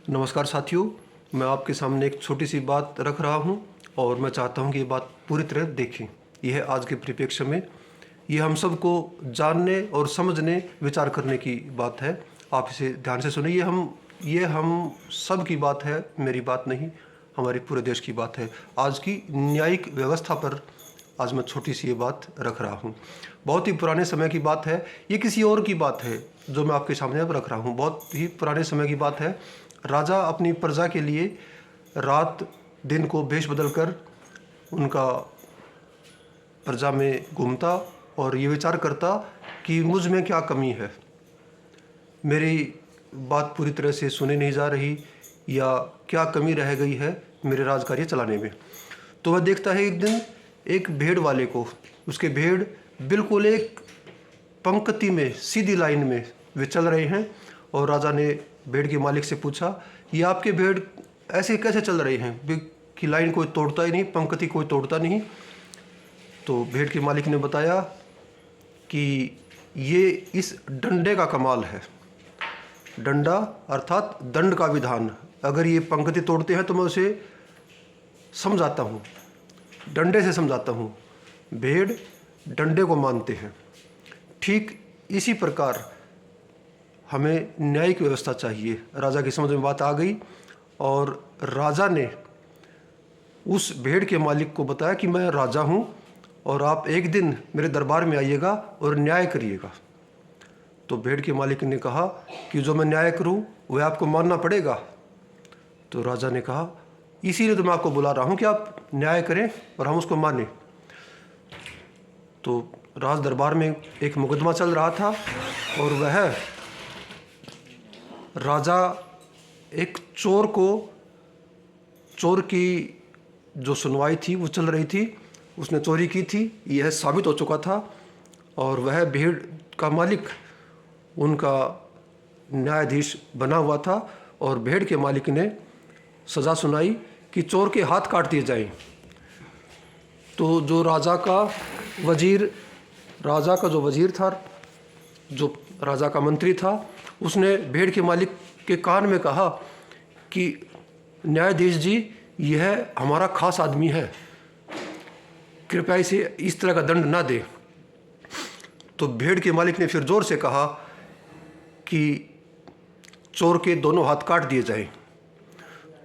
नमस्कार साथियों, मैं आपके सामने एक छोटी सी बात रख रहा हूं और मैं चाहता हूं कि ये बात पूरी तरह देखें। यह है आज के परिप्रेक्ष्य में, ये हम सबको जानने और समझने, विचार करने की बात है। आप इसे ध्यान से सुनिए। ये हम सब की बात है, मेरी बात नहीं, हमारे पूरे देश की बात है। आज की न्यायिक व्यवस्था पर आज मैं छोटी सी ये बात रख रहा हूँ। बहुत ही पुराने समय की बात है, ये किसी और की बात है जो मैं आपके सामने अब रख रहा हूँ। बहुत ही पुराने समय की बात है। राजा अपनी प्रजा के लिए रात दिन को भेष बदलकर उनका प्रजा में घूमता और ये विचार करता कि मुझ में क्या कमी है, मेरी बात पूरी तरह से सुनी नहीं जा रही, या क्या कमी रह गई है मेरे राजकार्य चलाने में। तो वह देखता है एक दिन एक भेड़ वाले को, उसके भेड़ बिल्कुल एक पंक्ति में, सीधी लाइन में वे चल रहे हैं। और राजा ने भेड़ के मालिक से पूछा, ये आपके भेड़ ऐसे कैसे चल रहे हैं कि लाइन कोई तोड़ता ही नहीं, पंक्ति कोई तोड़ता नहीं। तो भेड़ के मालिक ने बताया कि ये इस डंडे का कमाल है। डंडा अर्थात दंड का विधान। अगर ये पंक्ति तोड़ते हैं तो मैं उसे समझाता हूँ, डंडे से समझाता हूँ। भेड़ डंडे को मानते हैं। ठीक इसी प्रकार हमें न्यायिक व्यवस्था चाहिए। राजा की समझ में बात आ गई और राजा ने उस भेड़ के मालिक को बताया कि मैं राजा हूँ और आप एक दिन मेरे दरबार में आइएगा और न्याय करिएगा। तो भेड़ के मालिक ने कहा कि जो मैं न्याय करूँ वह आपको मानना पड़ेगा। तो राजा ने कहा, इसीलिए तो मैं आपको बुला रहा हूँ कि आप न्याय करें और हम उसको मानें। तो राज दरबार में एक मुकदमा चल रहा था और वह राजा एक चोर की जो सुनवाई थी वो चल रही थी, उसने चोरी की थी, यह साबित हो चुका था। और वह भेड़ का मालिक उनका न्यायाधीश बना हुआ था और भेड़ के मालिक ने सज़ा सुनाई कि चोर के हाथ काट दिए जाएं। तो जो राजा का जो वजीर था, जो राजा का मंत्री था, उसने भेड़ के मालिक के कान में कहा कि न्यायाधीश जी, यह हमारा खास आदमी है, कृपया इसे इस तरह का दंड ना दे। तो भेड़ के मालिक ने फिर जोर से कहा कि चोर के दोनों हाथ काट दिए जाएं।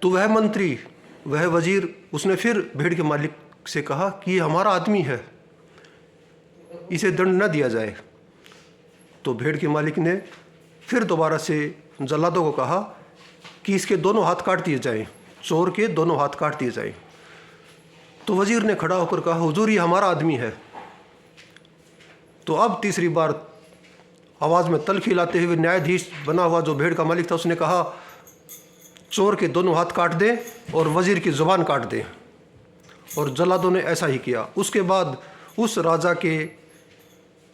तो वह मंत्री, वह वजीर, उसने फिर भेड़ के मालिक से कहा कि ये हमारा आदमी है, इसे दंड न दिया जाए। तो भेड़ के मालिक ने फिर दोबारा से जल्लादों को कहा कि इसके दोनों हाथ काट दिए जाएं, चोर के दोनों हाथ काट दिए जाएं। तो वजीर ने खड़ा होकर कहा, हुजूर ये हमारा आदमी है। तो अब तीसरी बार आवाज़ में तलखी लाते हुए न्यायाधीश बना हुआ जो भेड़ का मालिक था, उसने कहा, चोर के दोनों हाथ काट दे और वजीर की ज़ुबान काट दे। और जल्लादों ने ऐसा ही किया। उसके बाद उस राजा के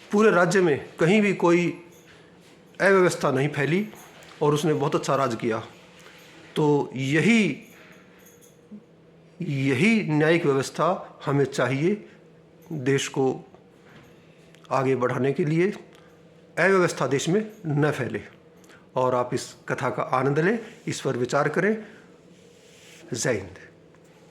पूरे राज्य में कहीं भी कोई अव्यवस्था नहीं फैली और उसने बहुत अच्छा राज किया। तो यही न्यायिक व्यवस्था हमें चाहिए देश को आगे बढ़ाने के लिए। अव्यवस्था देश में न फैले। और आप इस कथा का आनंद लें, इस पर विचार करें। जय हिंद।